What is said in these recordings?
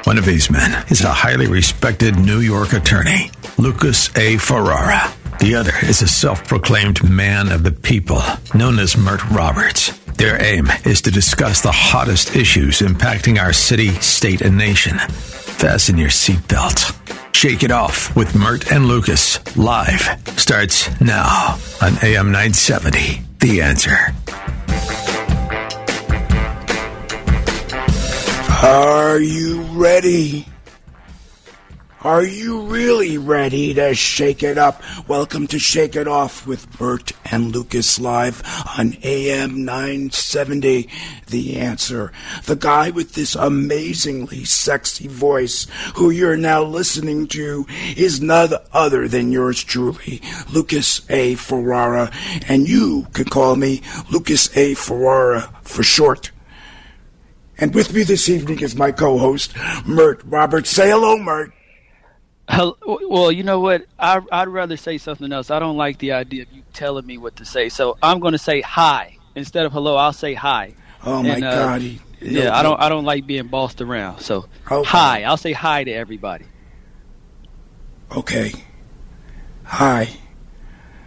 One of these men is a highly respected New York attorney, Lucas A. Ferrara. The other is a self-proclaimed man of the people, known as Mert Roberts. Their aim is to discuss the hottest issues impacting our city, state, and nation. Fasten your seatbelts. Shake It Off with Mert and Lucas, live, starts now on AM 970. The Answer. Are you ready? Are you really ready to shake it up? Welcome to Shake It Off with Mert and Lucas, live on AM 970. The Answer. The guy with this amazingly sexy voice who you're now listening to is none other than yours truly, Lucas A. Ferrara. And you can call me Lucas A. Ferrara for short. And with me this evening is my co-host, Mert Roberts. Say hello, Mert. Well, you know what? I'd rather say something else. I don't like the idea of you telling me what to say. So I'm going to say hi. Instead of hello, I'll say hi. Oh, my God. I don't like being bossed around. So hi. I'll say hi to everybody. Okay. Hi.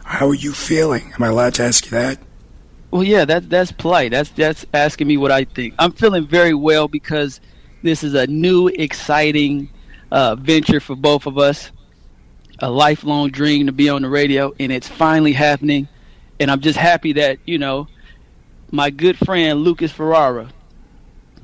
How are you feeling? Am I allowed to ask you that? Well, yeah, that's polite. That's asking me what I think. I'm feeling very well because this is a new, exciting venture for both of us, a lifelong dream to be on the radio, and it's finally happening. And I'm just happy that, my good friend Lucas Ferrara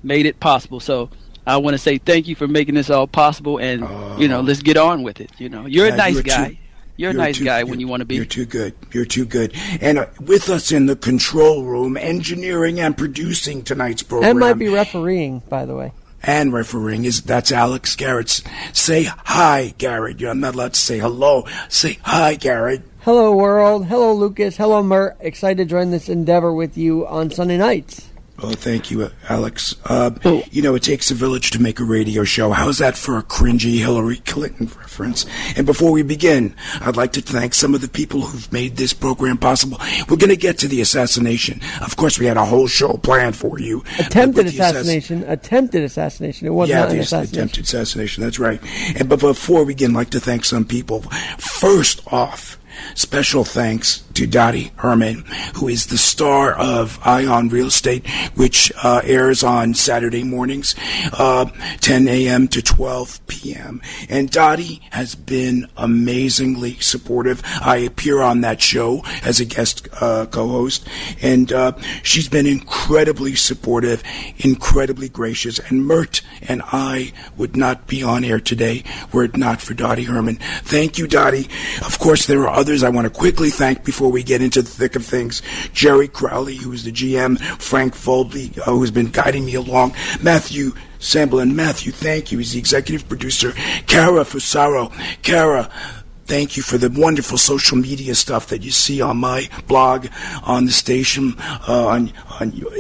made it possible. So I want to say thank you for making this all possible, and let's get on with it. You're a nice guy. You're a nice guy when you want to be. You're too good. You're too good. And with us in the control room, engineering and producing tonight's program. And might be refereeing, by the way. And refereeing that's Alex Garrett. Say hi, Garrett. I'm not allowed to say hello. Say hi, Garrett. Hello, world. Hello, Lucas. Hello, Mert. Excited to join this endeavor with you on Sunday nights. Oh, thank you, Alex. It takes a village to make a radio show. How's that for a cringy Hillary Clinton reference? And before we begin, I'd like to thank some of the people who've made this program possible. We're going to get to the assassination. Of course, we had a whole show planned for you. Attempted assassination. Attempted assassination. It was not an assassination. Attempted assassination. That's right. And before we begin, I'd like to thank some people. First off, special thanks to Dottie Herman, who is the star of Ion Real Estate, which airs on Saturday mornings, 10 a.m. to 12 p.m. And Dottie has been amazingly supportive. I appear on that show as a guest co-host, and she's been incredibly supportive, incredibly gracious. And Mert and I would not be on air today were it not for Dottie Herman. Thank you, Dottie. Of course, there are others I want to quickly thank before we get into the thick of things. Jerry Crowley, who is the GM, Frank Foley, who has been guiding me along, Matthew Samblin. Matthew, thank you. He's the executive producer. Cara Fusaro. Cara, thank you for the wonderful social media stuff that you see on my blog, on the station, on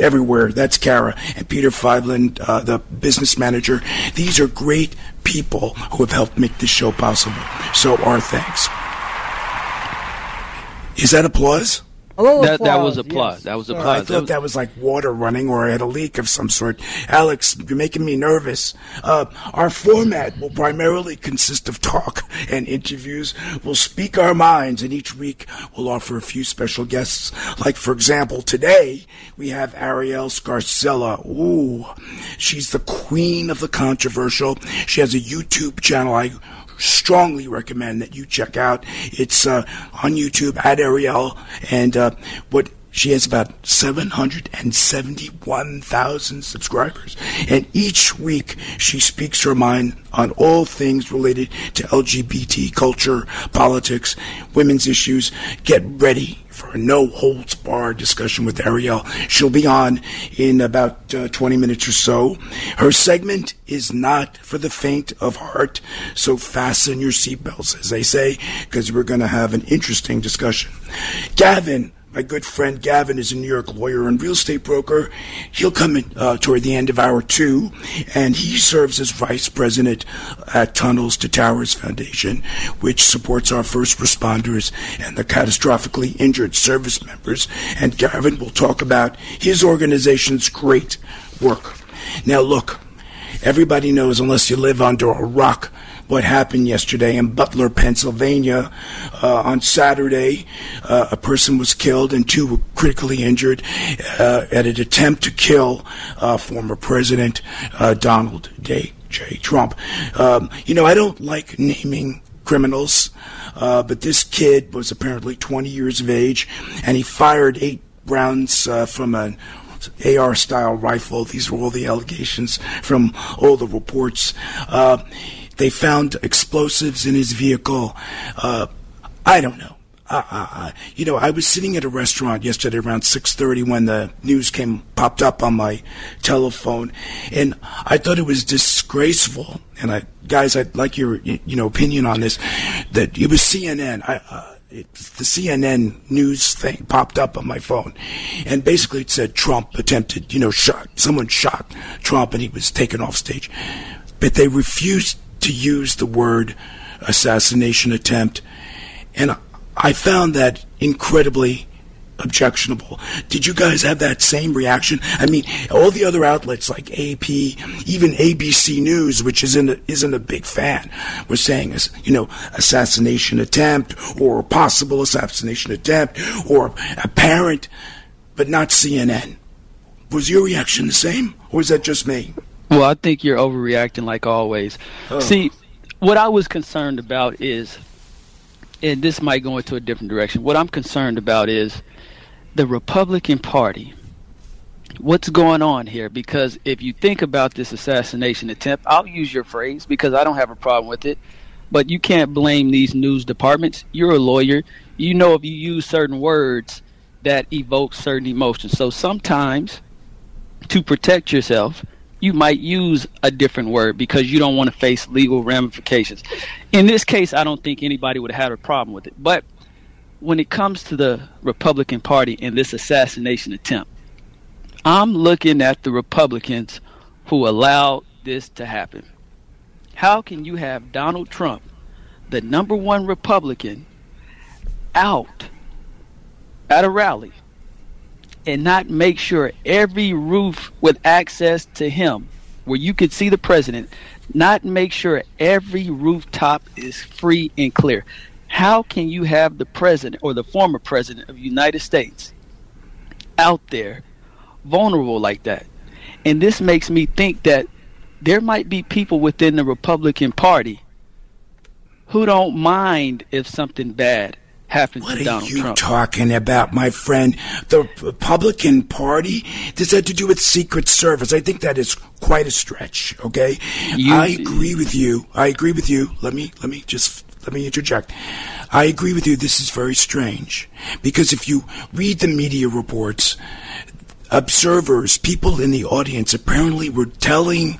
everywhere. That's Cara. And Peter Fiveland, the business manager. These are great people who have helped make this show possible. So our thanks. Is that applause? That was applause. Yes. That was applause. I thought that was like water running, or I had a leak of some sort. Alex, you're making me nervous. Our format will primarily consist of talk and interviews. We'll speak our minds, and each week we'll offer a few special guests. Like, for example, today we have Arielle Scarcella. Ooh, she's the queen of the controversial. She has a YouTube channel I strongly recommend that you check out. It's on YouTube at Arielle, and she has about 771,000 subscribers. And each week she speaks her mind on all things related to LGBT culture, politics, women's issues. Get ready for a no-holds-barred discussion with Arielle. She'll be on in about 20 minutes or so. Her segment is not for the faint of heart, so fasten your seatbelts, as they say, because we're going to have an interesting discussion. Gavin, my good friend Gavin, is a New York lawyer and real estate broker. He'll come in toward the end of hour 2, and he serves as vice president at Tunnels to Towers Foundation, which supports our first responders and the catastrophically injured service members. And Gavin will talk about his organization's great work. Now, look, everybody knows, unless you live under a rock, what happened yesterday in Butler, Pennsylvania. On Saturday, a person was killed and 2 were critically injured at an attempt to kill former President Donald J. Trump. I don't like naming criminals, but this kid was apparently 20 years of age, and he fired 8 rounds from an AR-style rifle. These were all the allegations from all the reports. They found explosives in his vehicle. I don't know. I was sitting at a restaurant yesterday around 6:30 when the news popped up on my telephone, and I thought it was disgraceful. And guys, I'd like your opinion on this. That it was CNN. The CNN news thing popped up on my phone, and basically it said Trump attempted, someone shot Trump and he was taken off stage. But they refused to use the word assassination attempt, and I found that incredibly objectionable. Did you guys have that same reaction? I mean, all the other outlets like AP, even ABC News, which isn't a big fan, were saying, assassination attempt or possible assassination attempt or apparent, but not CNN. Was your reaction the same, or is that just me? Well, I think you're overreacting like always. Oh. See, what I was concerned about is, and this might go into a different direction, what I'm concerned about is the Republican Party. What's going on here? Because if you think about this assassination attempt, I'll use your phrase because I don't have a problem with it, but you can't blame these news departments. You're a lawyer. You know if you use certain words that evoke certain emotions. So sometimes to protect yourself, you might use a different word because you don't want to face legal ramifications. In this case, I don't think anybody would have had a problem with it. But when it comes to the Republican Party and this assassination attempt, I'm looking at the Republicans who allowed this to happen. How can you have Donald Trump, the number 1 Republican, out at a rally and not make sure every roof with access to him, where you could see the president, not make sure every rooftop is free and clear? How can you have the president or the former president of the United States out there vulnerable like that? And this makes me think that there might be people within the Republican Party who don't mind if something bad happens to Donald Trump. What are you talking about, my friend? The Republican Party? This had to do with Secret Service. I think that is quite a stretch, okay? I agree with you. Let me interject. I agree with you. This is very strange. Because if you read the media reports, observers, people in the audience apparently were telling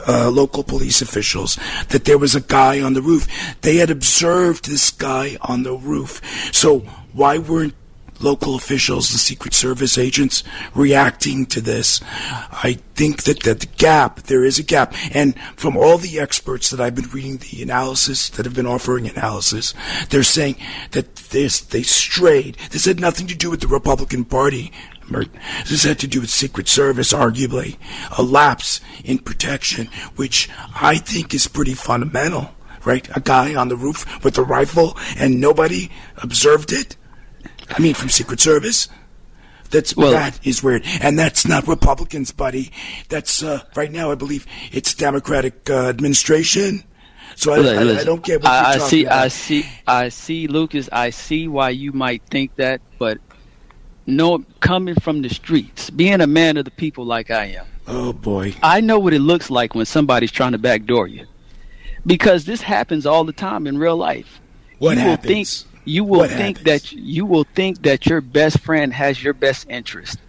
local police officials that there was a guy on the roof. They had observed this guy on the roof. So why weren't local officials, the Secret Service agents, reacting to this? I think that there is a gap. And from all the experts that I've been reading the analysis, that have been offering analysis, they're saying that they strayed. This had nothing to do with the Republican Party, Mert. This had to do with Secret Service, arguably, a lapse in protection, which I think is pretty fundamental, right? A guy on the roof with a rifle and nobody observed it? I mean, from Secret Service? That is weird. And that's not Republicans, buddy. That's, right now, I believe it's Democratic administration. So I don't get what you're talking about. I see, Lucas, I see why you might think that, but coming from the streets, being a man of the people like I am. Oh, boy. I know what it looks like when somebody's trying to backdoor you. Because this happens all the time in real life. What happens? You will think that your best friend has your best interest.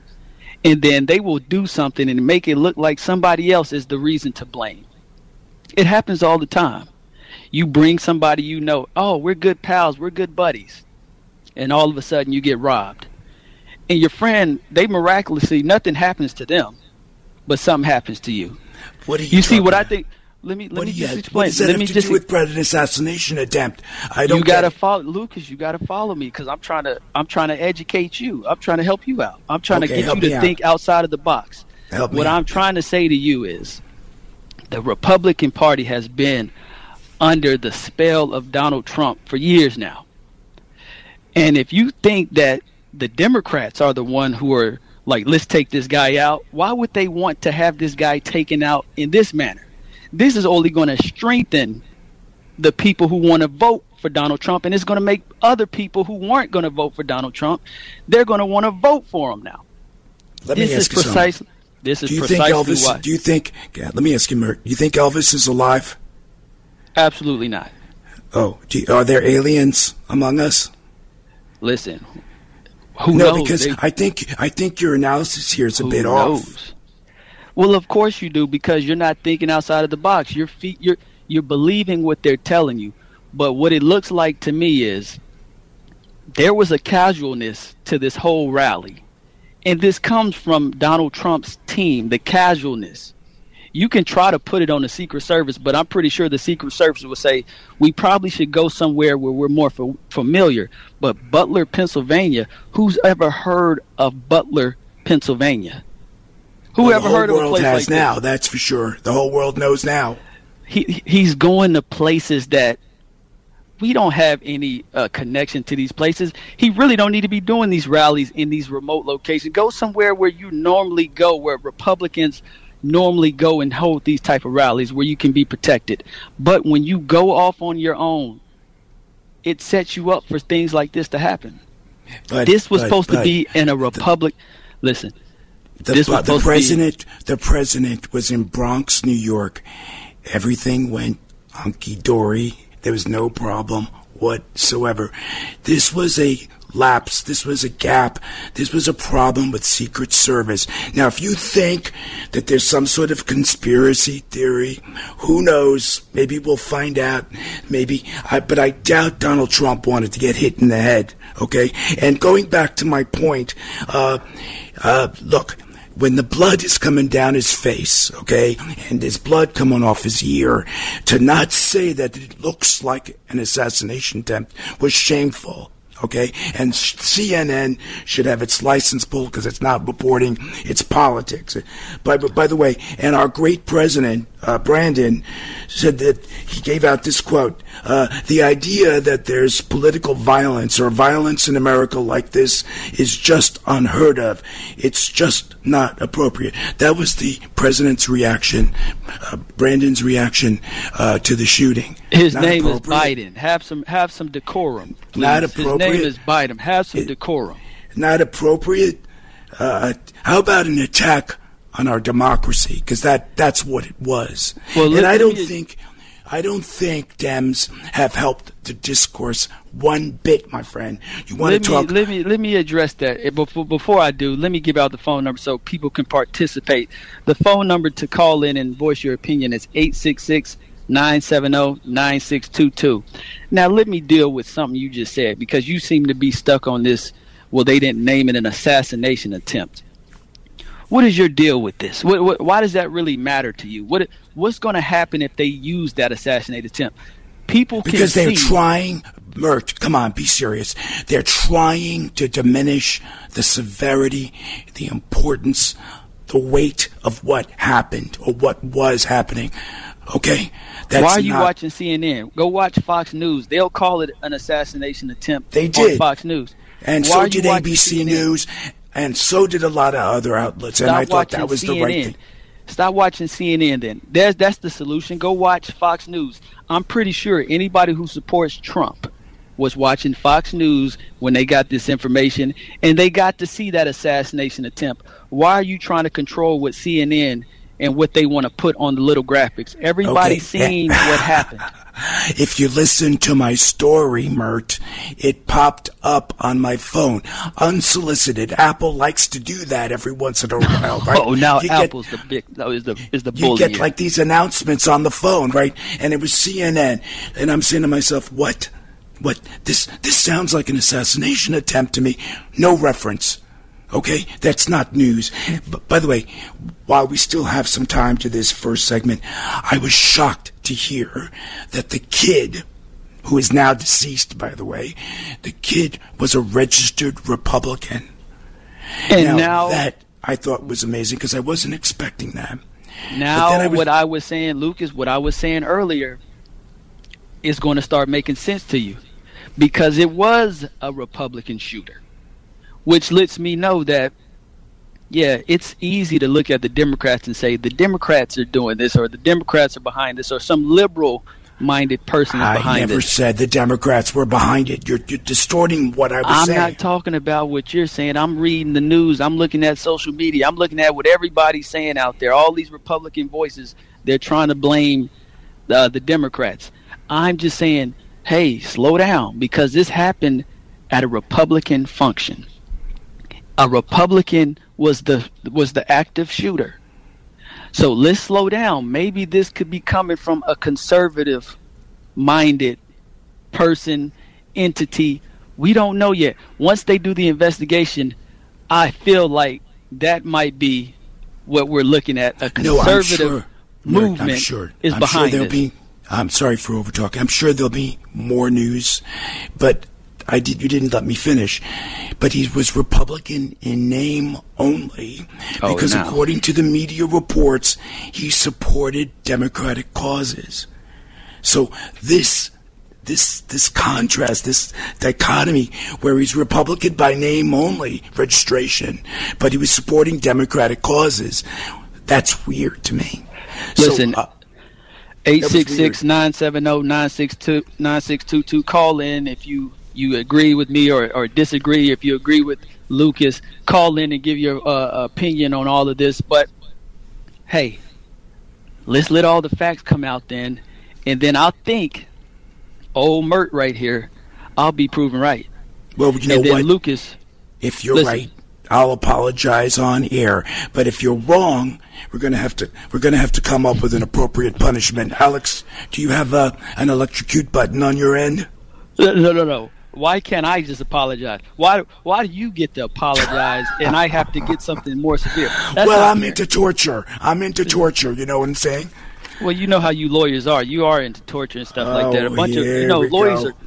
And then they will do something and make it look like somebody else is the reason to blame. It happens all the time. You bring somebody oh, we're good pals, we're good buddies. And all of a sudden you get robbed. And your friend, they miraculously, nothing happens to them, but something happens to you. What do you see what I think? Let me just explain. What does that have to do with president assassination attempt? I don't. You got to follow, Lucas. You got to follow me because I'm trying to educate you. I'm trying to help you out. I'm trying to get you to think outside of the box. Help me what out. I'm trying to say to you is, The Republican Party has been under the spell of Donald Trump for years now. And if you think that the Democrats are the one who are like, let's take this guy out, why would they want to have this guy taken out in this manner? This is only going to strengthen the people who want to vote for Donald Trump, and it's going to make other people who weren't going to vote for Donald Trump, they're going to want to vote for him now. Let me ask you something. This is do you precisely think Elvis, why. Do you think, let me ask you, Mert, do you think Elvis is alive? Absolutely not. Oh, are there aliens among us? Listen, who knows? No, because I think your analysis here is a bit off. Well, of course you do, because you're not thinking outside of the box. You're believing what they're telling you. But what it looks like to me is there was a casualness to this whole rally. And this comes from Donald Trump's team, the casualness. You can try to put it on the Secret Service, but I'm pretty sure the Secret Service will say, we probably should go somewhere where we're more familiar. But Butler, Pennsylvania, who's ever heard of Butler, Pennsylvania? Who ever heard of a place like this? The whole world has now, that's for sure. The whole world knows now. He's going to places that we don't have any connection to these places. He really don't need to be doing these rallies in these remote locations. Go somewhere where you normally go, where Republicans normally go and hold these type of rallies, where you can be protected. But when you go off on your own, it sets you up for things like this to happen. This was supposed to be in a republic. Listen, the president was in Bronx, New York. Everything went hunky-dory. There was no problem whatsoever. This was a lapse. This was a gap. This was a problem with Secret Service. Now, if you think that there's some sort of conspiracy theory, who knows? Maybe we'll find out. But I doubt Donald Trump wanted to get hit in the head. Okay? And going back to my point, look, when the blood is coming down his face, okay, and there's blood coming off his ear, to not say that it looks like an assassination attempt was shameful, okay? And CNN should have its license pulled because it's not reporting its politics. By the way, and our great president, Brandon, said that he gave out this quote, the idea that there's political violence or violence in America like this is just unheard of. It's just not appropriate. That was the president's reaction, Brandon's reaction to the shooting. His name is Biden. Have some decorum, please. Not appropriate. His name is Biden. Have some decorum. Not appropriate. How about an attack on our democracy? Because that's what it was. Well, and I don't think Dems have helped the discourse one bit, my friend. You want to talk? Let me address that. Before I do, let me give out the phone number so people can participate. The phone number to call in and voice your opinion is 866-970-9622. Now, let me deal with something you just said, because you seem to be stuck on this. Well, they didn't name it an assassination attempt. What is your deal with this? Why does that really matter to you? What's going to happen if they use that assassination attempt? Because they're trying, Mert, come on, be serious. They're trying to diminish the severity, the importance, the weight of what happened or what was happening. Okay? Why are you watching CNN? Go watch Fox News. They'll call it an assassination attempt. They did. On Fox News. And so did ABC News. And so did a lot of other outlets, and I thought that was the right thing. Stop watching CNN then. That's the solution. Go watch Fox News. I'm pretty sure anybody who supports Trump was watching Fox News when they got this information, and they got to see that assassination attempt. Why are you trying to control what CNN and what they want to put on the little graphics? Everybody's seen what happened. If you listen to my story, Mert, it popped up on my phone. Unsolicited. Apple likes to do that every once in a while, right? Oh, now Apple's the bully. You get like these announcements on the phone, right? And it was CNN. And I'm saying to myself, what? This sounds like an assassination attempt to me. No reference. Okay? That's not news. But by the way, while we still have some time to this first segment, I was shocked to hear that the kid, who is now deceased, by the way, the kid was a registered Republican. And now that I thought was amazing because I wasn't expecting that. Now, what I was saying, Lucas, what I was saying earlier is going to start making sense to you, because it was a Republican shooter, which lets me know that, yeah, it's easy to look at the Democrats and say the Democrats are doing this, or the Democrats are behind this, or some liberal-minded person is behind it. I never said the Democrats were behind it. You're distorting what I was saying. I'm not talking about what you're saying. I'm reading the news. I'm looking at social media. I'm looking at what everybody's saying out there. All these Republican voices, they're trying to blame the Democrats. I'm just saying, hey, slow down, because this happened at a Republican function. A Republican was the active shooter. So let's slow down. Maybe this could be coming from a conservative-minded person, entity. We don't know yet. Once they do the investigation, I feel like that might be what we're looking at. A conservative movement is behind this. I'm sorry for overtalking. I'm sure there'll be more news, but you didn't let me finish. But he was Republican in name only, because according to the media reports, he supported Democratic causes. So this contrast, this dichotomy, where he's Republican by name only, registration, but he was supporting Democratic causes, that's weird to me. Listen, 866-970-9622. Call in if you agree with me or disagree. If you agree with Lucas, call in and give your opinion on all of this. But hey, let's let all the facts come out then, and then I'll think old Mert right here, I'll be proven right. Well, you know what, Lucas, if you're right, I'll apologize on air. But if you're wrong, we're gonna have to come up with an appropriate punishment. Alex, do you have an electrocute button on your end? No. Why can't I just apologize? Why do you get to apologize and I have to get something more severe? I'm into torture. You know what I'm saying? Well, you know how you lawyers are. You are into torture and stuff like that. A bunch of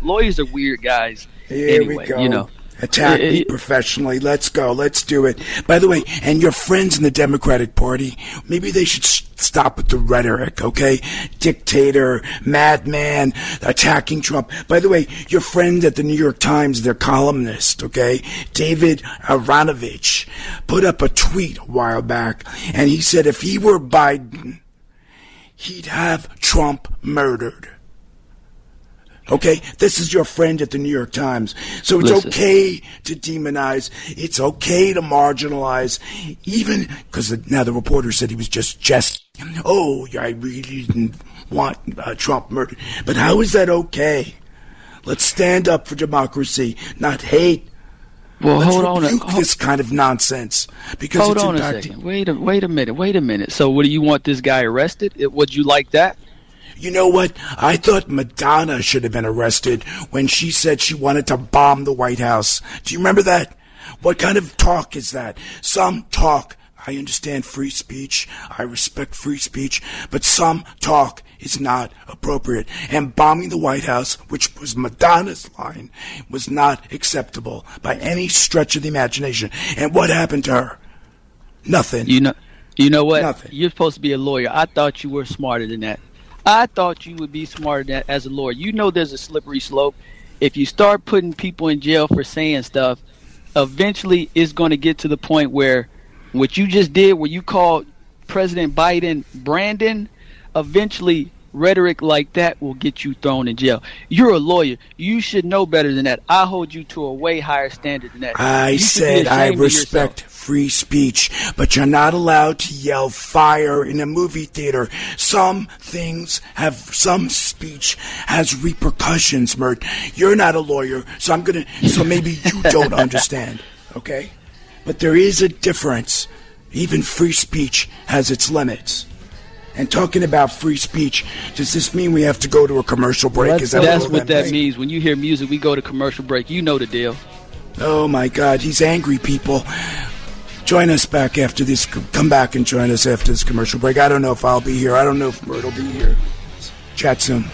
lawyers are weird guys. Here we go. Attack me professionally. Let's go. Let's do it. By the way, and your friends in the Democratic Party, maybe they should stop with the rhetoric, okay? Dictator, madman, attacking Trump. By the way, your friend at the New York Times, their columnist, okay, David Aronovich, put up a tweet a while back, and he said if he were Biden, he'd have Trump murdered. Okay, this is your friend at the New York Times. So it's okay to demonize. It's okay to marginalize. Even because now the reporter said he was just jesting. Oh, I really didn't want Trump murdered. But how is that okay? Let's stand up for democracy, not hate. Well, Let's hold rebuke on. this kind of nonsense. Because hold it's on a second. Wait a minute. So what do you want this guy arrested? Would you like that? You know what? I thought Madonna should have been arrested when she said she wanted to bomb the White House. Do you remember that? What kind of talk is that? Some talk. I understand free speech. I respect free speech. But some talk is not appropriate. And bombing the White House, which was Madonna's line, was not acceptable by any stretch of the imagination. And what happened to her? Nothing. You know what? Nothing. You're supposed to be a lawyer. I thought you were smarter than that. I thought you would be smarter than that as a lawyer. You know there's a slippery slope. If you start putting people in jail for saying stuff, eventually it's going to get to the point where what you just did, where you called President Biden Brandon, eventually rhetoric like that will get you thrown in jail. You're a lawyer. You should know better than that. I hold you to a way higher standard than that. I said I respect free speech, but you're not allowed to yell fire in a movie theater. Some speech has repercussions, Mert. You're not a lawyer, so maybe you don't understand, okay? But there is a difference. Even free speech has its limits. And talking about free speech, does this mean we have to go to a commercial break? That's what that means. When you hear music, we go to commercial break. You know the deal. Oh, my God. He's angry, people. Join us back after this. Come back and join us after this commercial break. I don't know if I'll be here. I don't know if Mert will be here. Chat soon.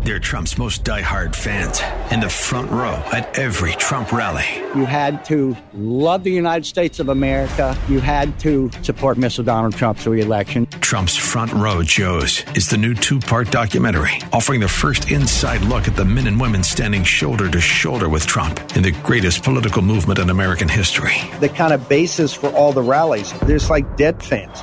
They're Trump's most diehard fans in the front row at every Trump rally. You had to love the United States of America. You had to support Mr. Donald Trump's re-election. Trump's Front Row Joes is the new 2-part documentary offering the first inside look at the men and women standing shoulder to shoulder with Trump in the greatest political movement in American history. The kind of basis for all the rallies, there's like dead fans.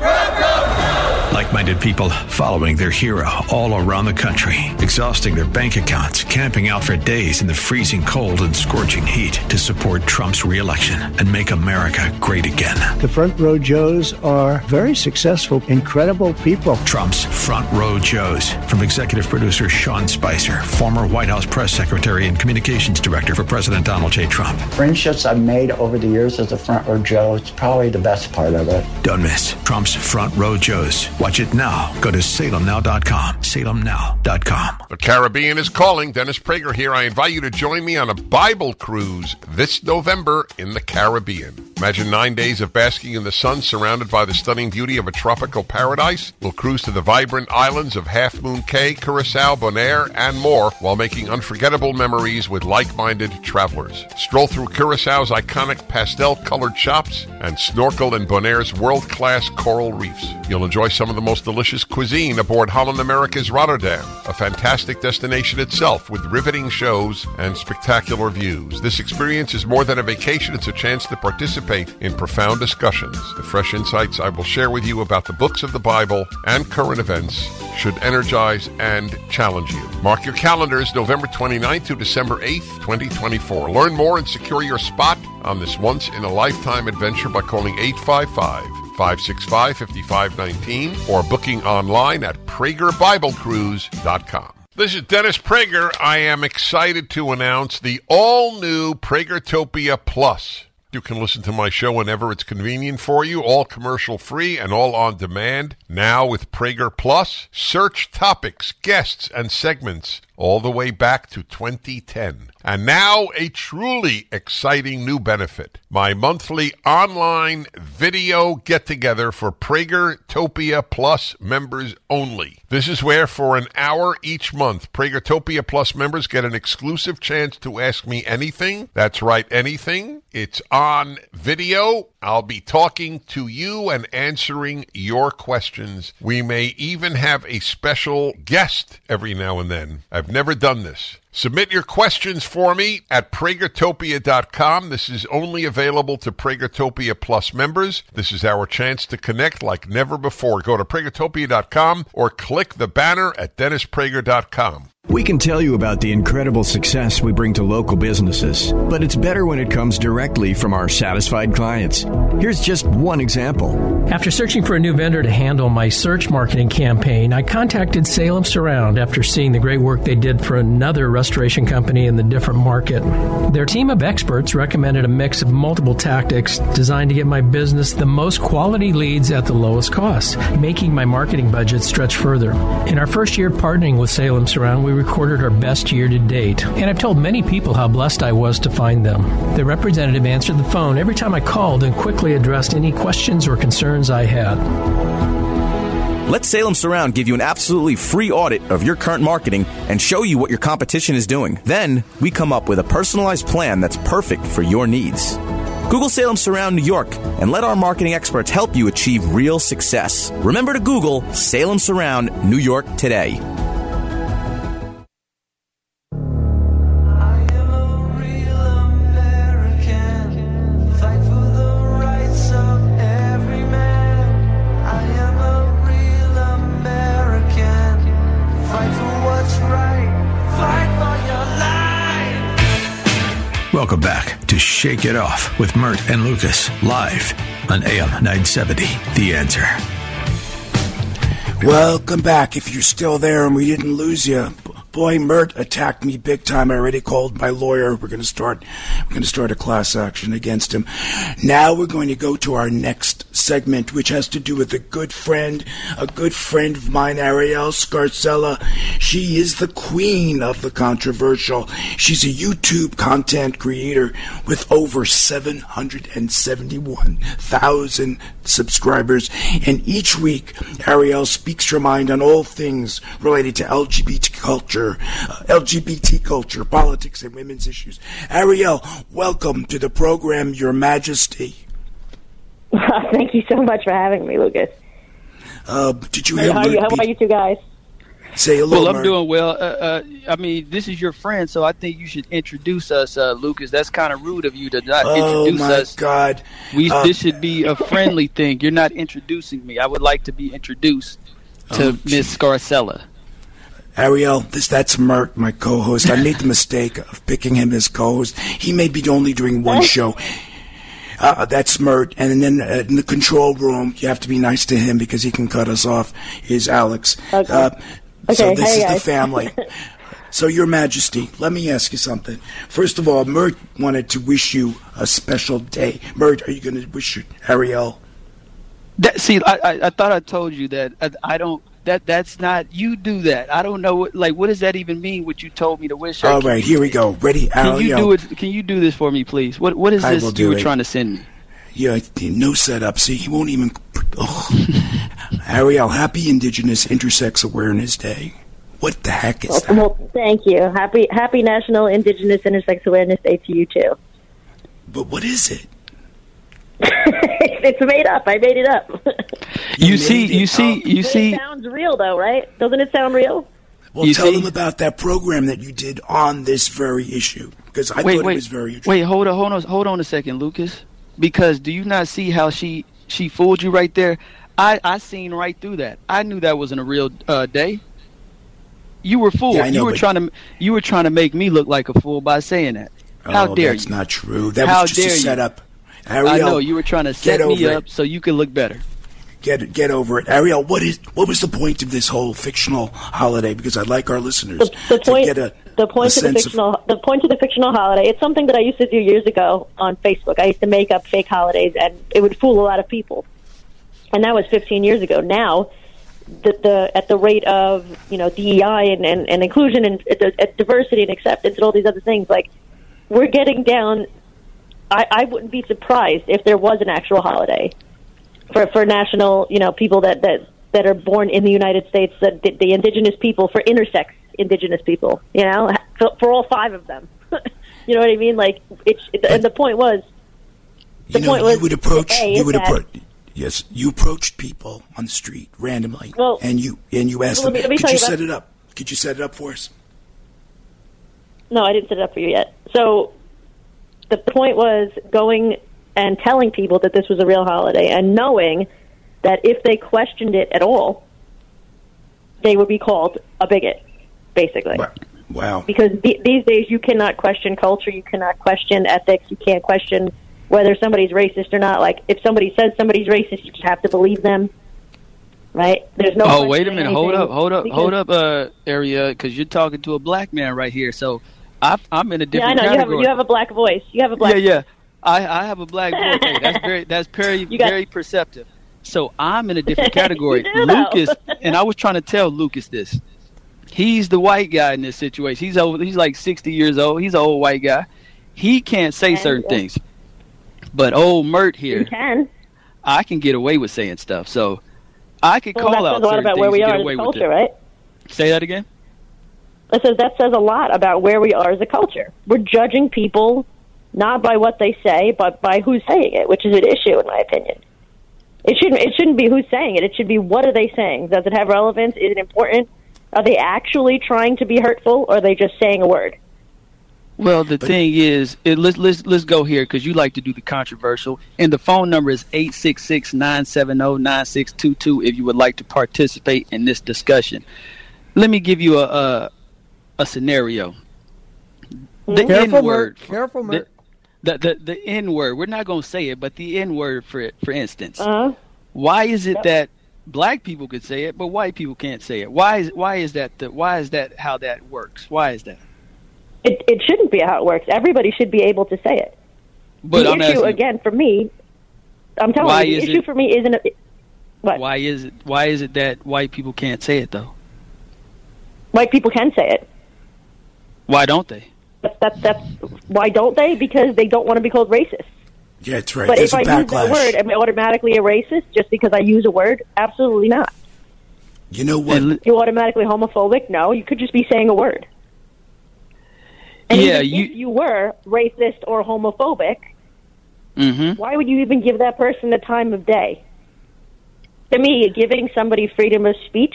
Like-minded people following their hero all around the country, exhausting their bank accounts, camping out for days in the freezing cold and scorching heat to support Trump's re-election and make America great again. The Front Row Joes are very successful, incredible people. Trump's Front Row Joes, from executive producer Sean Spicer, former White House press secretary and communications director for President Donald J. Trump. Friendships I've made over the years as a Front Row Joe, it's probably the best part of it. Don't miss Trump's Front Row Joes. Watch it now. Go to salemnow.com. salemnow.com. The Caribbean is calling. Dennis Prager here. I invite you to join me on a Bible cruise this November in the Caribbean. Imagine 9 days of basking in the sun surrounded by the stunning beauty of a tropical paradise. We'll cruise to the vibrant islands of Half Moon Cay, Curacao, Bonaire, and more while making unforgettable memories with like-minded travelers. Stroll through Curaçao's iconic pastel-colored shops and snorkel in Bonaire's world-class coral reefs. You'll enjoy some of the most delicious cuisine aboard Holland America's Rotterdam, a fantastic destination itself with riveting shows and spectacular views. This experience is more than a vacation. It's a chance to participate in profound discussions. The fresh insights I will share with you about the books of the Bible and current events should energize and challenge you. Mark your calendars, November 29th to December 8th, 2024. Learn more and secure your spot on this once-in-a-lifetime adventure by calling 855-565-5519 or booking online at PragerBibleCruise.com. This is Dennis Prager. I am excited to announce the all-new Pragertopia Plus. You can listen to my show whenever it's convenient for you, all commercial-free and all on demand. Now with Prager Plus, search topics, guests, and segments all the way back to 2010. And now a truly exciting new benefit. My monthly online video get-together for Pragertopia Plus members only. This is where for an hour each month, Pragertopia Plus members get an exclusive chance to ask me anything. That's right, anything. It's on video. I'll be talking to you and answering your questions. We may even have a special guest every now and then. I've never done this. Submit your questions for me at Pragertopia.com. This is only available to Pragertopia Plus members. This is our chance to connect like never before. Go to Pragertopia.com or click the banner at DennisPrager.com. We can tell you about the incredible success we bring to local businesses, but it's better when it comes directly from our satisfied clients. Here's just one example. After searching for a new vendor to handle my search marketing campaign, I contacted Salem Surround after seeing the great work they did for another restoration company in the different market. Their team of experts recommended a mix of multiple tactics designed to get my business the most quality leads at the lowest cost, making my marketing budget stretch further. In our first year partnering with Salem Surround, we recorded our best year to date, and I've told many people how blessed I was to find them. The representative answered the phone every time I called and quickly addressed any questions or concerns I had. Let Salem Surround give you an absolutely free audit of your current marketing and show you what your competition is doing. Then, we come up with a personalized plan that's perfect for your needs. Google Salem Surround New York and let our marketing experts help you achieve real success. Remember to Google Salem Surround New York today. Welcome back to Shake It Off with Mert and Lucas, live on AM 970, The Answer. Welcome back. If you're still there and we didn't lose you, boy, Mert attacked me big time. I already called my lawyer. We're going to start a class action against him. Now we're going to go to our next segment, which has to do with a good friend of mine, Arielle Scarcella. She is the queen of the controversial. She's a YouTube content creator with over 771,000 subscribers. And each week, Arielle speaks her mind on all things related to LGBT culture culture, LGBT culture, politics, and women's issues. Arielle, welcome to the program, Your Majesty. Thank you so much for having me, Lucas. Did you hear? How are you two guys? Say hello. Well, I'm doing well. I mean, this is your friend, so I think you should introduce us, Lucas. That's kind of rude of you to not introduce us. Oh, my God. This should be a friendly thing. You're not introducing me. I would like to be introduced to Miss Scarcella. Arielle, that's Mert, my co-host. I made the mistake of picking him as co-host. He may be only doing one show. That's Mert. And then in the control room, you have to be nice to him because he can cut us off, is Alex. Okay. So this is guys. the family. So, Your Majesty, let me ask you something. First of all, Mert wanted to wish you a special day. Mert, are you going to wish Arielle? I thought I told you that. I don't. That's not. You do that. I don't know. What does that even mean? What you told me to wish her? All right, here we go. Ready, Arielle? Can you do it? Can you do this for me, please? What is this you were trying to send me? Yeah, no setup. See, he won't even. Arielle, happy Indigenous Intersex Awareness Day. What the heck is that? Well, thank you. Happy National Indigenous Intersex Awareness Day to you too. But what is it? It's made up. I made it up. You see. It sounds real, though, right? Doesn't it sound real? Well, tell them about that program that you did on this very issue, because I thought it was very interesting. Wait, hold on a second, Lucas. Because do you not see how she fooled you right there? I seen right through that. I knew that wasn't a real day. You were fooled. Yeah, I know, you were trying to make me look like a fool by saying that. How dare you? That's not true. That was just a setup. Arielle, I know you were trying to set me up so you could look better. Get over it, Arielle. What was the point of this whole fictional holiday? Because I'd like our listeners the point of the fictional holiday. It's something that I used to do years ago on Facebook. I used to make up fake holidays, and it would fool a lot of people. And that was 15 years ago. Now, at the rate of DEI and inclusion and diversity and acceptance and all these other things, like we're getting down. I wouldn't be surprised if there was an actual holiday for national, people that are born in the United States, that the indigenous people, for intersex indigenous people, for all 5 of them. You know what I mean? Like and the point was, Yes, you approached people on the street randomly, and you asked them, let me could you set it up? Could you set it up for us? No, I didn't set it up for you yet. So the point was going and telling people that this was a real holiday and knowing that if they questioned it at all, they would be called a bigot, basically. Wow. Because these days you cannot question culture, you cannot question ethics, you can't question whether somebody's racist or not. Like, if somebody says somebody's racist, you just have to believe them, right? There's no. Oh, wait a minute! Hold up, area, because you're talking to a black man right here. So I'm in a different category. You have a black voice. You have a black. Yeah. I have a black voice. Hey, that's very perceptive. So I'm in a different category. Lucas, and I was trying to tell Lucas this. He's the white guy in this situation. He's old. He's like 60 years old. He's an old white guy. He can't say certain things. But old Mert here, I can get away with saying stuff. So I could call out certain things and get away with it. Right? Say that again? That says a lot about where we are as a culture. We're judging people not by what they say, but by who's saying it, which is an issue in my opinion. It shouldn't be who's saying it. It should be, what are they saying? Does it have relevance? Is it important? Are they actually trying to be hurtful, or are they just saying a word? Well, the thing is, let's go here, because you like to do the controversial. And the phone number is 866-970-9622 if you would like to participate in this discussion. Let me give you a scenario. The N-word. Careful, Mert. The N-word. We're not going to say it, but the N-word, for instance. Why is it that black people could say it, but white people can't say it? Why is that how that works? Why is that? It shouldn't be how it works. Everybody should be able to say it. But the issue, again, for me, I'm telling you, the issue for me isn't what? Why is it that white people can't say it, though? White people can say it. Why don't they? That's why don't they? Because they don't want to be called racist. Yeah, that's right. But There's if I use that word, am I automatically a racist just because I use a word? Absolutely not. You know what? You automatically homophobic? No, you could just be saying a word. And if you were racist or homophobic, why would you even give that person the time of day? To me, giving somebody freedom of speech,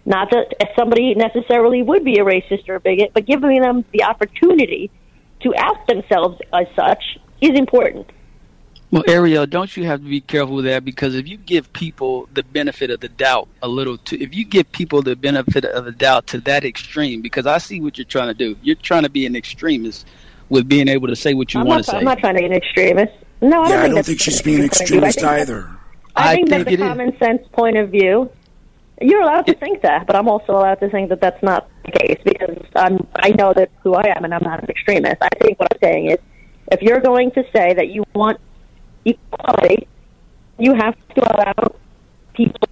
not that somebody necessarily would be a racist or a bigot, but giving them the opportunity to out themselves as such is important. Well, Arielle, don't you have to be careful with that? Because if you give people the benefit of the doubt if you give people the benefit of the doubt to that extreme, because I see what you're trying to do. You're trying to be an extremist with being able to say what you want to say. I'm not trying to be an extremist. No, I don't think she's being an extremist either. I think that's a common sense point of view. You're allowed to think that, but I'm also allowed to think that that's not the case because I know that who I am and I'm not an extremist. I think what I'm saying is if you're going to say that you want equality, you have to allow people to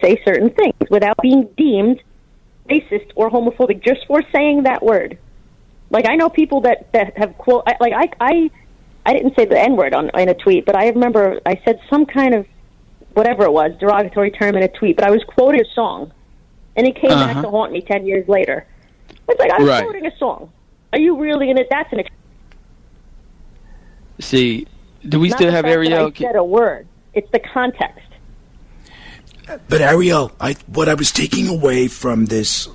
say certain things without being deemed racist or homophobic just for saying that word. Like, I know people that have I didn't say the N-word in a tweet, but I remember I said some kind of whatever it was, derogatory term in a tweet, but I was quoting a song, and it came back to haunt me 10 years later. It's like, I was quoting a song. Are you really in it? That's an See, do we still have Arielle? I said a word. It's the context. But Arielle, what I was taking away from this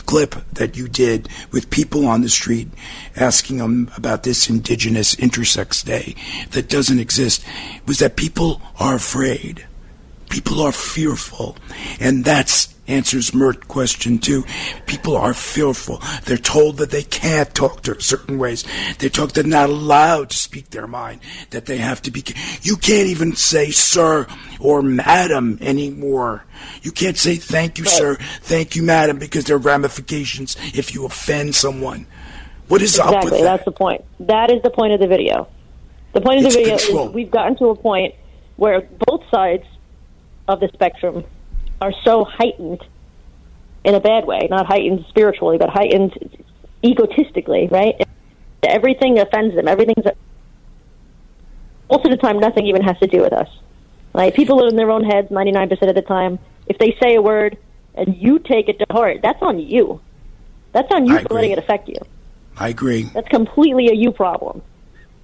clip that you did with people on the street asking them about this Indigenous Intersex Day that doesn't exist was that people are afraid. People are fearful. And that's answers Mert's question too. People are fearful. They're told that they can't talk to certain ways. They're not allowed to speak their mind. That they have to be. You can't even say sir or madam anymore. You can't say thank you, sir, thank you, madam, because there are ramifications if you offend someone. What is up with that? That's the point. That is the point of the video. The point of the video is we've gotten to a point where both sides of the spectrum are so heightened in a bad way, not heightened spiritually, but heightened egotistically, right? Everything offends them. Most of the time, nothing even has to do with us. Like, people live in their own heads 99% of the time. If they say a word and you take it to heart, that's on you. That's on you for letting it affect you. I agree. That's completely a you problem.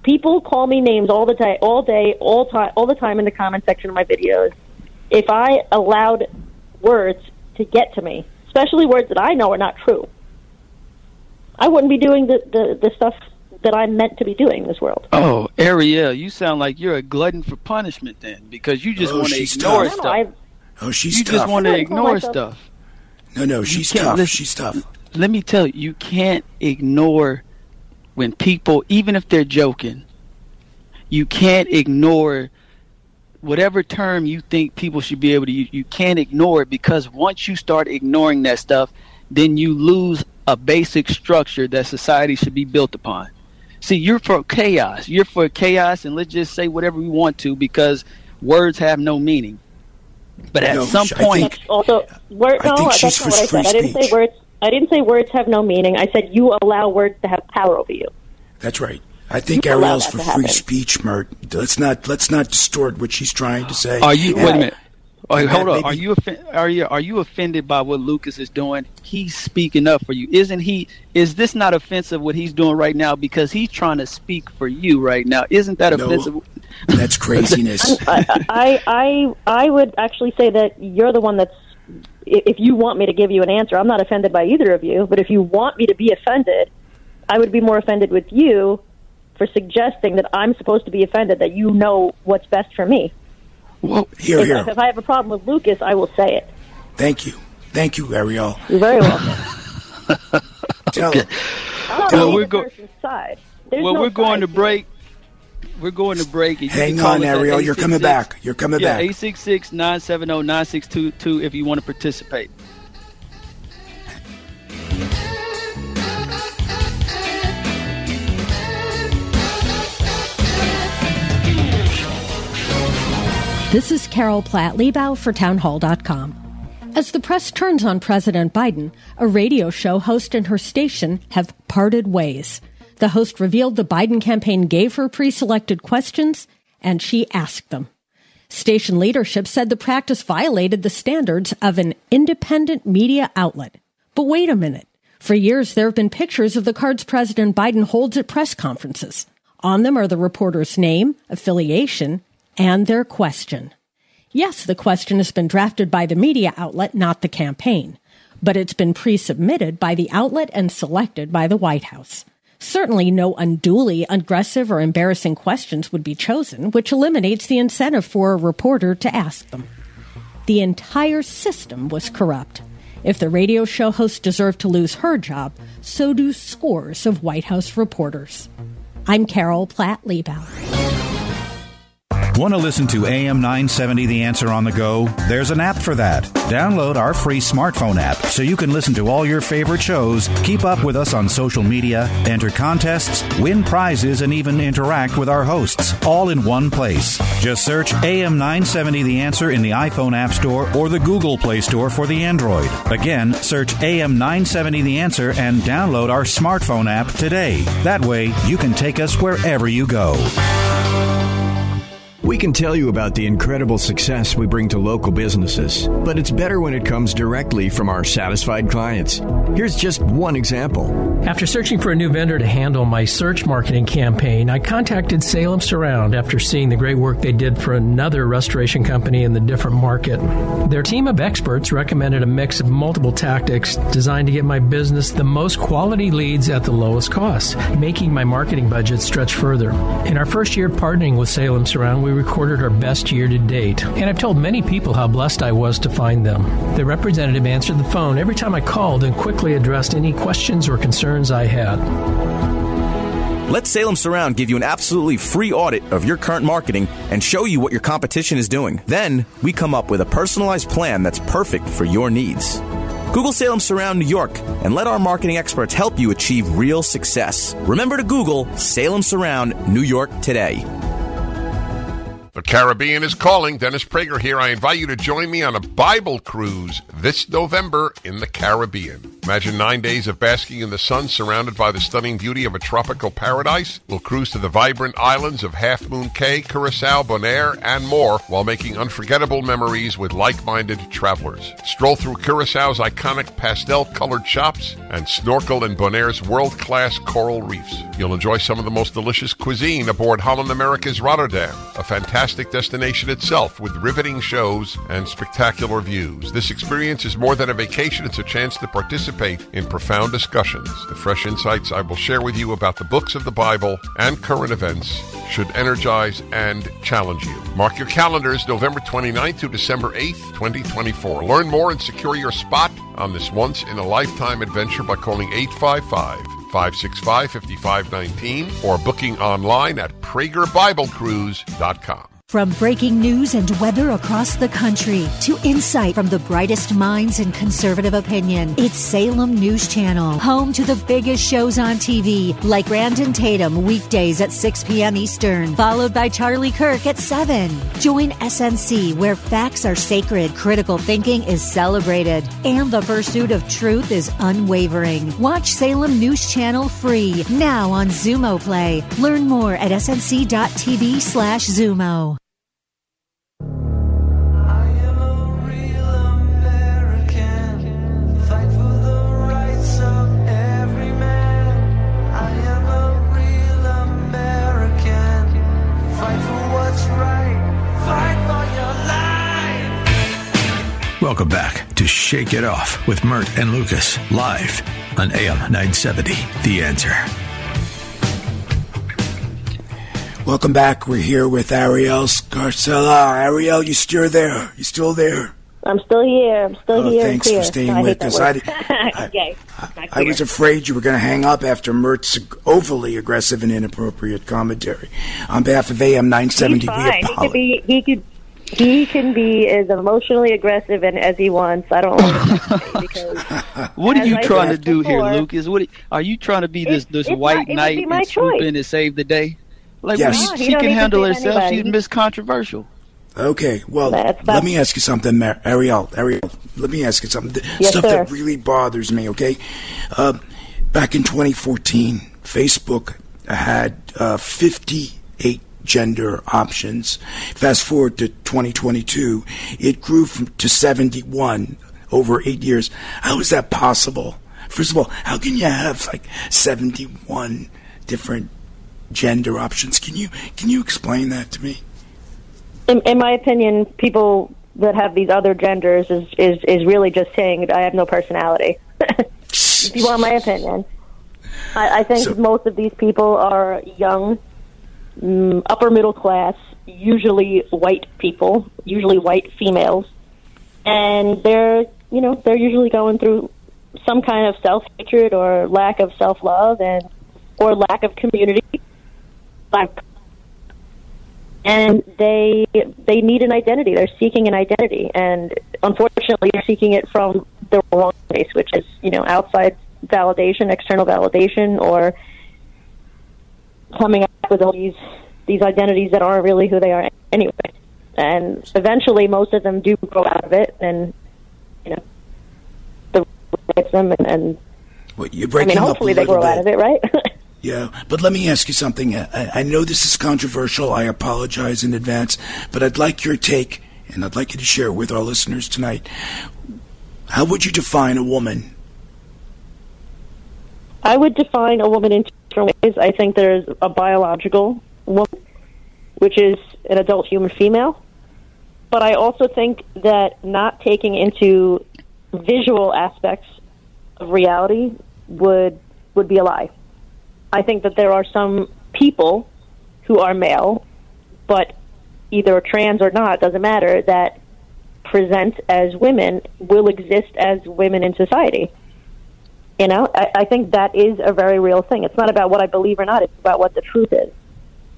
People call me names all the time, all day, all the time in the comment section of my videos. If I allowed words to get to me, especially words that I know are not true, I wouldn't be doing the stuff that I'm meant to be doing in this world. Oh, Arielle, you sound like you're a glutton for punishment then, because you just want to ignore stuff. She's tough. You just want to ignore stuff. No, she's tough. She's tough. Let me tell you, you can't ignore when people, even if they're joking, you can't ignore whatever term you think people should be able to use. You can't ignore it, because once you start ignoring that stuff, then you lose a basic structure that society should be built upon. See, you're for chaos. You're for chaos, and let's just say whatever we want to, because words have no meaning. But at some point, that's not what I said. I didn't say words have no meaning. I said you allow words to have power over you. That's right. I think Arielle's for free speech, Mert. Let's not distort what she's trying to say. Are you? Wait a minute. Hold on. Are you offended by what Lucas is doing? He's speaking up for you, isn't he? Is this not offensive what he's doing right now? Because he's trying to speak for you right now. Isn't that offensive? That's craziness. I would actually say that you're the one that's. If you want me to give you an answer, I'm not offended by either of you. But if you want me to be offended, I would be more offended with you for suggesting that I'm supposed to be offended, that you know what's best for me. Well, if I have a problem with Lucas, I will say it. Thank you, Arielle. You're very welcome. Tell him. We're going to break. We're going to break. Hang on, Arielle. You're coming back. 866-970-9622 if you want to participate. This is Carol Platt-Liebau for townhall.com. As the press turns on President Biden, a radio show host and her station have parted ways. The host revealed the Biden campaign gave her pre-selected questions, and she asked them. Station leadership said the practice violated the standards of an independent media outlet. But wait a minute. For years, there have been pictures of the cards President Biden holds at press conferences. On them are the reporter's name, affiliation, and their question. Yes, the question has been drafted by the media outlet, not the campaign. But it's been pre-submitted by the outlet and selected by the White House. Certainly no unduly aggressive or embarrassing questions would be chosen, which eliminates the incentive for a reporter to ask them. The entire system was corrupt. If the radio show host deserved to lose her job, so do scores of White House reporters. I'm Carol Platt-Liebauer. Want to listen to AM 970 The Answer on the go? There's an app for that. Download our free smartphone app so you can listen to all your favorite shows, keep up with us on social media, enter contests, win prizes, and even interact with our hosts, all in one place. Just search AM 970 The Answer in the iPhone App Store or the Google Play Store for the Android. Again, search AM 970 The Answer and download our smartphone app today. That way, you can take us wherever you go. We can tell you about the incredible success we bring to local businesses, but it's better when it comes directly from our satisfied clients. Here's just one example. After searching for a new vendor to handle my search marketing campaign, I contacted Salem Surround after seeing the great work they did for another restoration company in the different market. Their team of experts recommended a mix of multiple tactics designed to get my business the most quality leads at the lowest cost, making my marketing budget stretch further. In our first year partnering with Salem Surround, we recorded our best year to date, and I've told many people how blessed I was to find them. The representative answered the phone every time I called and quickly addressed any questions or concerns I had. Let Salem Surround give you an absolutely free audit of your current marketing and show you what your competition is doing. Then, we come up with a personalized plan that's perfect for your needs. Google Salem Surround New York and let our marketing experts help you achieve real success. Remember to Google Salem Surround New York today. The Caribbean is calling. Dennis Prager here. I invite you to join me on a Bible cruise this November in the Caribbean. Imagine 9 days of basking in the sun surrounded by the stunning beauty of a tropical paradise. We'll cruise to the vibrant islands of Half Moon Cay, Curacao, Bonaire, and more while making unforgettable memories with like-minded travelers. Stroll through Curaçao's iconic pastel-colored shops and snorkel in Bonaire's world-class coral reefs. You'll enjoy some of the most delicious cuisine aboard Holland America's Rotterdam, a fantastic destination itself with riveting shows and spectacular views. This experience is more than a vacation. It's a chance to participate in profound discussions. The fresh insights I will share with you about the books of the Bible and current events should energize and challenge you. Mark your calendars, November 29th to December 8th, 2024. Learn more and secure your spot on this once-in-a-lifetime adventure by calling 855-565-5519 or booking online at PragerBibleCruise.com. From breaking news and weather across the country to insight from the brightest minds in conservative opinion, it's Salem News Channel, home to the biggest shows on TV, like Brandon Tatum weekdays at 6 p.m. Eastern, followed by Charlie Kirk at 7. Join SNC, where facts are sacred, critical thinking is celebrated, and the pursuit of truth is unwavering. Watch Salem News Channel free, now on Zumo Play. Learn more at snc.tv/Zumo. Welcome back to Shake It Off with Mert and Lucas, live on AM 970, The Answer. Welcome back. We're here with Arielle Scarcella. Arielle, you still there? You still there? I'm still here. I'm still here. Thanks for staying with us. I was afraid you were going to hang up after Mert's overly aggressive and inappropriate commentary. On behalf of AM 970, we apologize. He can be as emotionally aggressive and as he wants. I don't want to say because. What are you trying to do here, Lucas? Are you trying to be this white knight and swoop in and save the day? Like, yes. She can handle herself. She's Miss Controversial. Okay, well, let me ask you something, Arielle, let me ask you something. Yes, Stuff sir. that really bothers me, okay? Back in 2014, Facebook had 58 gender options. Fast forward to 2022, it grew to 71 over 8 years. How is that possible? First of all, how can you have like 71 different gender options? Can you explain that to me? In my opinion, people that have these other genders is really just saying I have no personality. If you want my opinion, I think most of these people are young, upper middle class, usually white people, usually white females, and they're usually going through some kind of self-hatred or lack of self-love or lack of community. And they need an identity. They're seeking an identity, and unfortunately, they're seeking it from the wrong place, which is outside validation, external validation, or coming up with all these identities that aren't really who they are anyway. And eventually, most of them do grow out of it, and the gets them, and well, you're breaking up hopefully a they little grow bit. out of it, right? Yeah, but let me ask you something. I know this is controversial. I apologize in advance, but I'd like your take, and I'd like you to share it with our listeners tonight. How would you define a woman? I would define a woman in two different ways. I think there's a biological woman, which is an adult human female. But I also think that not taking into visual aspects of reality would be a lie. I think that there are some people who are male, but either trans or not, doesn't matter, that present as women, will exist as women in society. I think that is a very real thing. It's not about what I believe or not, it's about what the truth is.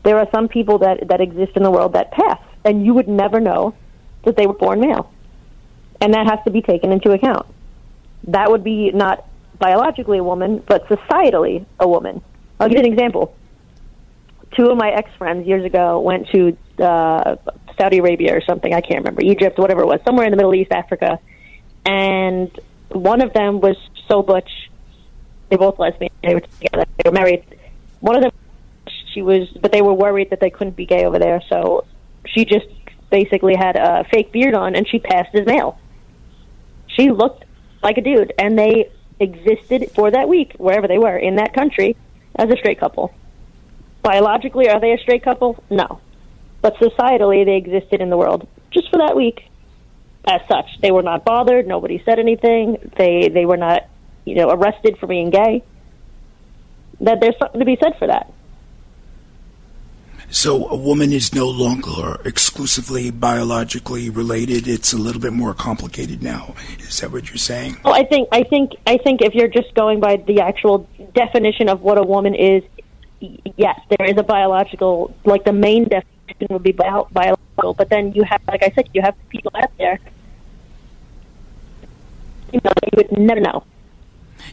There are some people that exist in the world that pass, and you would never know that they were born male. And that has to be taken into account. That would be not biologically a woman, but societally a woman. I'll give you an example. Two of my ex-friends years ago went to Saudi Arabia or something, I can't remember, Egypt, whatever it was, somewhere in the Middle East, Africa, and one of them was so butch. They're both lesbian. They were together. They were married. One of them, but they were worried that they couldn't be gay over there, so she just basically had a fake beard on, and she passed as male. She looked like a dude, and they existed for that week, wherever they were, in that country, as a straight couple. Biologically, are they a straight couple? No. But societally, they existed in the world just for that week. As such, they were not bothered. Nobody said anything. They were not, arrested for being gay. That there's something to be said for that. So a woman is no longer exclusively biologically related. It's a little bit more complicated now. Is that what you're saying? Well, I think if you're just going by the actual definition of what a woman is, yes, there is a biological, like the main definition would be biological, but then you have, like I said, you have people out there, you would never know.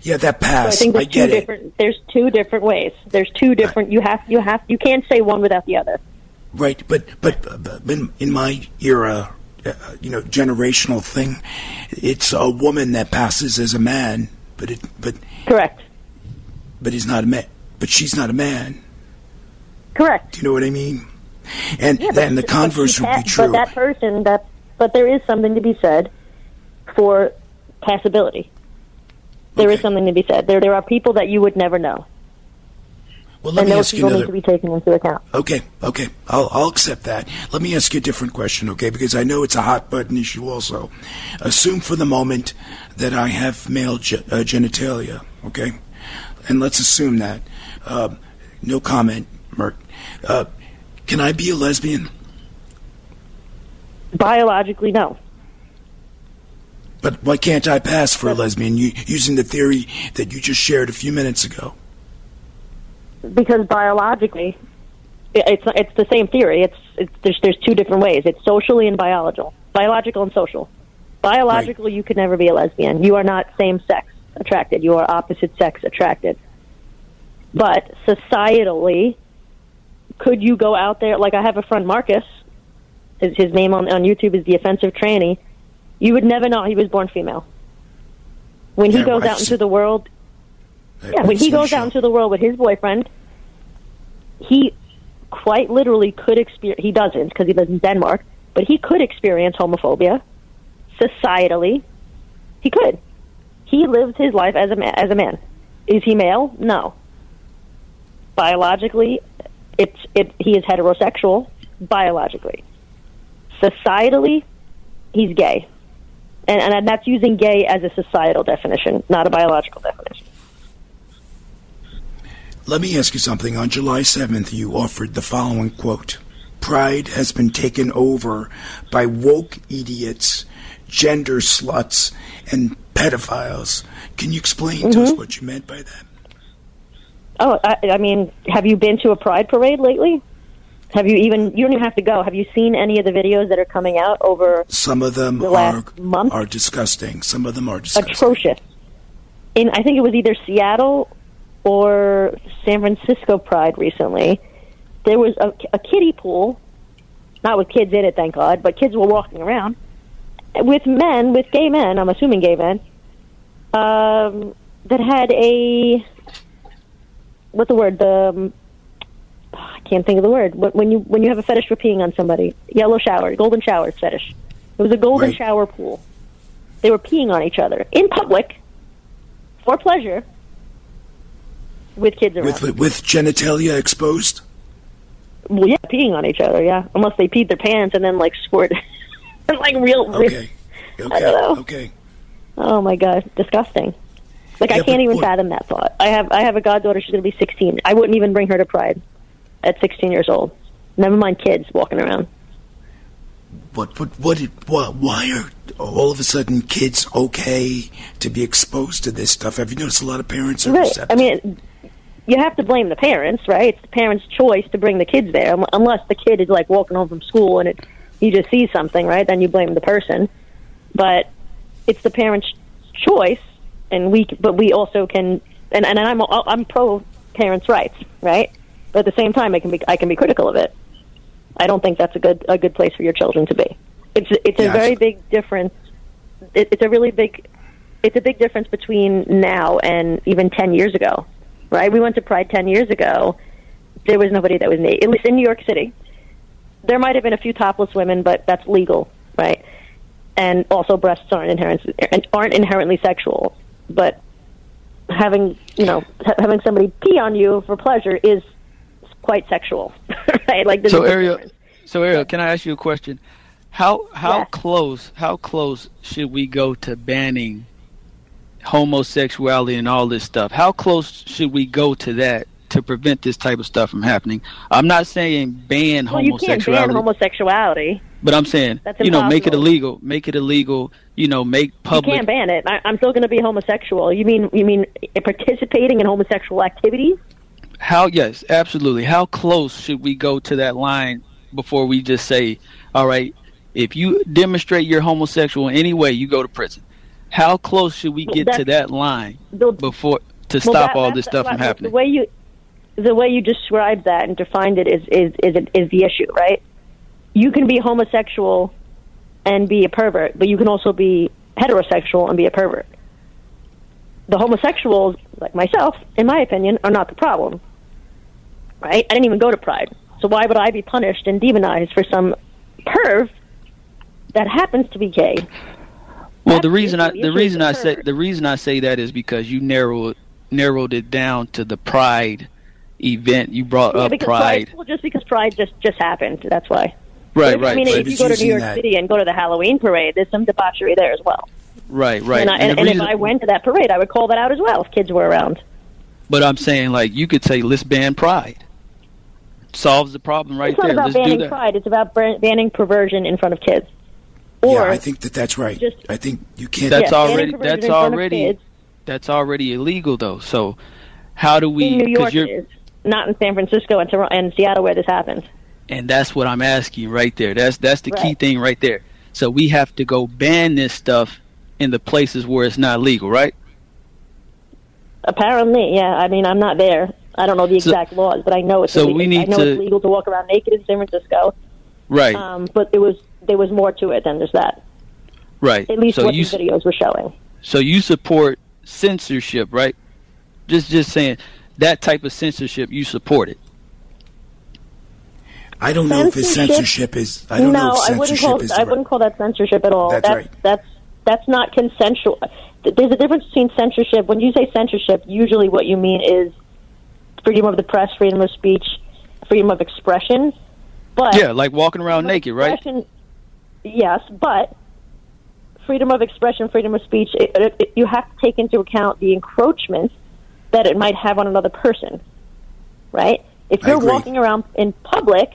Yeah, that pass. So I think there's two different ways. There's two different. Right. You can't say one without the other. Right, but in my era, generational thing, it's a woman that passes as a man, but correct. But he's not a man. But she's not a man. Correct. Do you know what I mean? And then the converse would be true. But there is something to be said for passability. There is something to be said. There are people that you would never know. Well, let me ask you another. Need to be taken into account. Okay. I'll accept that. Let me ask you a different question, okay? Because I know it's a hot button issue also. Assume for the moment that I have male genitalia, okay? And let's assume that. No comment, Mert. Can I be a lesbian? Biologically, no. But why can't I pass for a lesbian using the theory that you just shared a few minutes ago? Because biologically, it's the same theory. There's two different ways. It's socially and biological and social. Biologically, right. You could never be a lesbian. You are not same-sex attracted. You are opposite-sex attracted. But societally, could you go out there? Like I have a friend, Marcus. His name on YouTube is The Offensive Tranny. You would never know he was born female. When he goes out into the world, when he goes out into the world with his boyfriend, he quite literally could experience, he doesn't because he lives in Denmark, but he could experience homophobia societally. He could. He lives his life as a man. Is he male? No. Biologically, he is heterosexual. Biologically, societally, he's gay, and that's using gay as a societal definition, not a biological definition. Let me ask you something. On July 7th, you offered the following quote: "Pride has been taken over by woke idiots, gender sluts, and pedophiles." Can you explain to us what you meant by that? Oh, I mean, have you been to a pride parade lately? You don't even have to go. Have you seen any of the videos that are coming out over Some of them the last month? Are disgusting. Some of them are disgusting. Atrocious. I think it was either Seattle or San Francisco Pride recently. There was a kiddie pool, not with kids in it, thank God, but kids were walking around with gay men, I'm assuming gay men, that had I can't think of the word. When you have a fetish for peeing on somebody, golden shower fetish. It was a golden shower pool. They were peeing on each other in public for pleasure with kids around. With genitalia exposed? Well, yeah, peeing on each other, yeah. Unless they peed their pants and then, squirt. real... Okay. I don't know. Okay. Oh, my God. Disgusting. I can't even fathom that thought. I have a goddaughter. She's going to be 16. I wouldn't even bring her to Pride at 16 years old. Never mind kids walking around. Why are all of a sudden kids okay to be exposed to this stuff? Have you noticed a lot of parents are receptive? I mean, you have to blame the parents, right? It's the parents' choice to bring the kids there, unless the kid is walking home from school and you just see something, right? Then you blame the person. But it's the parents' choice, and we also can. And I'm pro parents' rights, right? But at the same time, I can be critical of it. I don't think that's a good place for your children to be. It's a very big difference. It's a big difference between now and even 10 years ago, right? We went to Pride 10 years ago. There was nobody that was naked, at least in New York City. There might have been a few topless women, but that's legal, right? And also, breasts aren't inherently sexual. But having somebody pee on you for pleasure is quite sexual, right? So Arielle, can I ask you a question? How close should we go to banning homosexuality and all this stuff? How close should we go to that to prevent this type of stuff from happening? I'm not saying ban homosexuality. You can't ban homosexuality. But I'm saying, make it illegal. Make it illegal. Make public. You can't ban it. I'm still going to be homosexual. You mean participating in homosexual activities? Yes, absolutely. How close should we go to that line before we just say, all right, if you demonstrate you're homosexual in any way, you go to prison? How close should we get to that line before to stop all this stuff from happening? The way you described that and defined it is the issue, right? You can be homosexual and be a pervert, but you can also be heterosexual and be a pervert. The homosexuals, like myself, in my opinion, are not the problem, right? I didn't even go to Pride, so why would I be punished and demonized for some perv that happens to be gay? Well, the reason I say that is because you narrowed it down to the Pride event. You brought up Pride. Just because Pride just happened, that's why. Right. I mean, if you go to New York City and go to the Halloween parade, there's some debauchery there as well. Right. And if I went to that parade, I would call that out as well if kids were around. But I'm saying, you could say, let's ban Pride. Solves the problem right there. It's not about banning Pride. It's about banning perversion in front of kids. I think that's right. I think you can't. That's already illegal, though. So how do we? In New York, it is not in San Francisco and Seattle where this happens. And that's what I'm asking right there. That's the key thing right there. So we have to go ban this stuff in the places where it's not legal, right? Apparently, yeah. I mean, I'm not there. I don't know the exact laws, but I know it's illegal. It's legal to walk around naked in San Francisco. Right. But there was more to it than just that. Right. At least what the videos were showing. So you support censorship, right? Just saying that type of censorship, you support it. I don't know if his censorship is. I don't know if censorship is. I wouldn't call that censorship at all. That's right. That's not consensual. There's a difference between censorship. When you say censorship, usually what you mean is freedom of the press, freedom of speech, freedom of expression. But yeah, like walking around naked, right? Yes, but freedom of expression, freedom of speech, you have to take into account the encroachment that it might have on another person, right? If you're walking around in public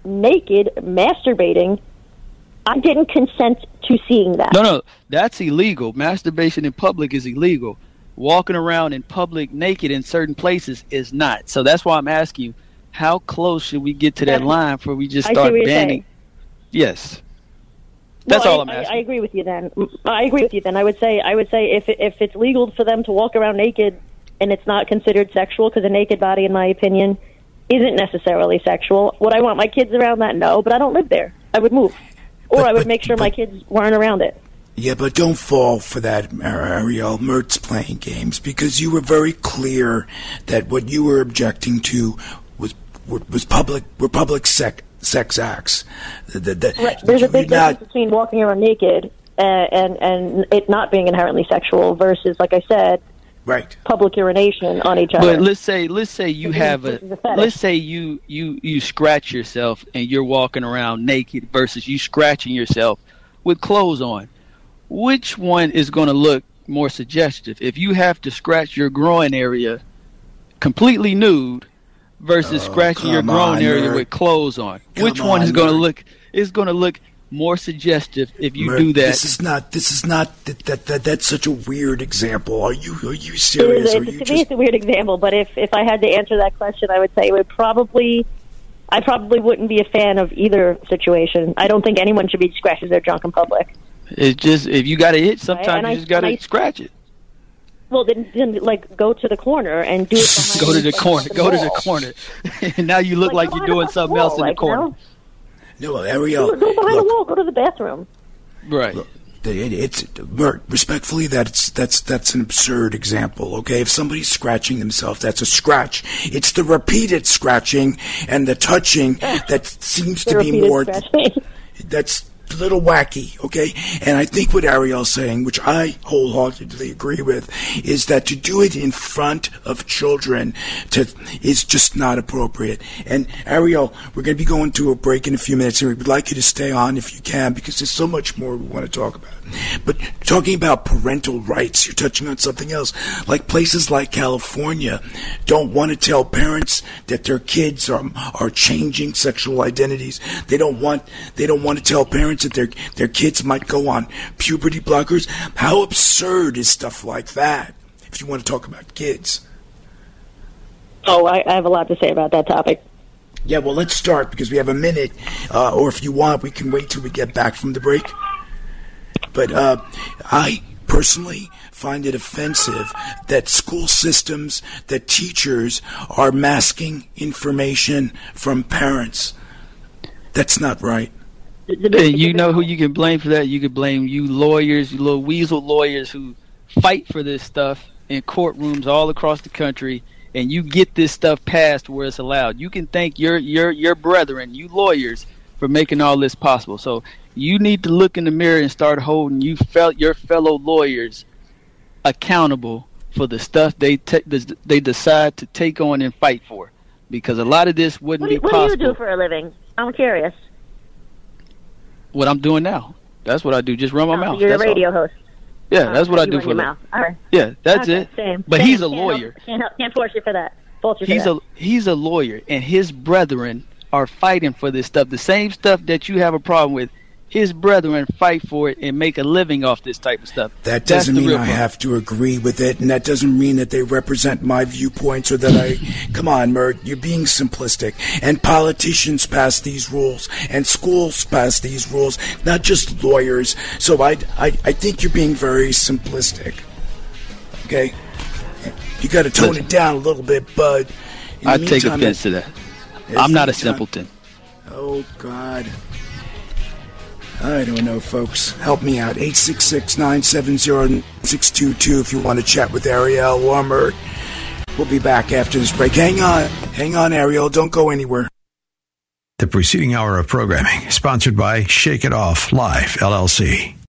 naked, masturbating, I didn't consent to seeing that. No, that's illegal. Masturbation in public is illegal. Walking around in public naked in certain places is not. So that's why I'm asking you, how close should we get to that line before we just start banning? Yes. That's all I'm asking. I agree with you then. I would say if it's legal for them to walk around naked and it's not considered sexual, because a naked body, in my opinion, isn't necessarily sexual. Would I want my kids around that? No, but I don't live there. I would move. Or I would make sure my kids weren't around it. Yeah, but don't fall for that, Arielle. Mert's playing games, because you were very clear that what you were objecting to was public sex acts. Right. There's a big difference between walking around naked and it not being inherently sexual versus, like I said, right, public urination on each other. But let's say you have let's say you scratch yourself and you're walking around naked versus you scratching yourself with clothes on. Which one is going to look more suggestive? If you have to scratch your groin area completely nude versus scratching your groin area with clothes on, which one is going to look? Is going to look more suggestive if you do that? This is not that's such a weird example. Are you serious? To me, it's a weird example. But if I had to answer that question, I would say I probably wouldn't be a fan of either situation. I don't think anyone should be scratching their junk in public. It's just, if you got to hit, sometimes you just got to scratch it. Well, then like go to the corner and do it behind. Go to the corner. Go to the corner. And now you look like you're doing something else in the corner. No, Arielle. Go behind the wall. Go to the bathroom. Right. Look, it's Mert, respectfully, that's an absurd example. Okay, if somebody's scratching themselves, that's a scratch. It's the repeated scratching and the touching that seems to be more. That's a little wacky, okay? And I think what Arielle's saying, which I wholeheartedly agree with, is that to do it in front of children is just not appropriate. And Arielle, we're going to be going to a break in a few minutes, and we'd like you to stay on if you can, because there's so much more we want to talk about. But talking about parental rights, you're touching on something else. Like places like California don't want to tell parents that their kids are changing sexual identities. They don't want to tell parents that their kids might go on puberty blockers. How absurd is stuff like that, if you want to talk about kids? Oh, I have a lot to say about that topic. Yeah, well, let's start, because we have a minute, or if you want, we can wait till we get back from the break. But I personally find it offensive that school systems, that teachers are masking information from parents. That's not right. You know who you can blame for that? You can blame you lawyers, you little weasel lawyers who fight for this stuff in courtrooms all across the country, and you get this stuff passed where it's allowed. You can thank your brethren, you lawyers, for making all this possible. So you need to look in the mirror and start holding your fellow lawyers accountable for the stuff they decide to take on and fight for, because a lot of this wouldn't be possible. What do you do for a living? I'm curious. What I'm doing now. That's what I do. Just run my mouth. You're a radio host. Yeah, that's what I do for a living. All right. Yeah, that's it. Same. But he's a lawyer. Can't force you for that. He's a lawyer, and his brethren are fighting for this stuff. The same stuff that you have a problem with, his brethren fight for it and make a living off this type of stuff. That doesn't mean I have to agree with it, and that doesn't mean that they represent my viewpoints, or that I... Come on, Mert, you're being simplistic. And politicians pass these rules, and schools pass these rules, not just lawyers. So I think you're being very simplistic. Okay? You got to tone it down a little bit, bud. I take offense to that. I'm not a simpleton. Oh, God. I don't know, folks. Help me out. 866-970-622 if you want to chat with Arielle or Mert. We'll be back after this break. Hang on, Arielle. Don't go anywhere. The preceding hour of programming, sponsored by Shake It Off Live, LLC.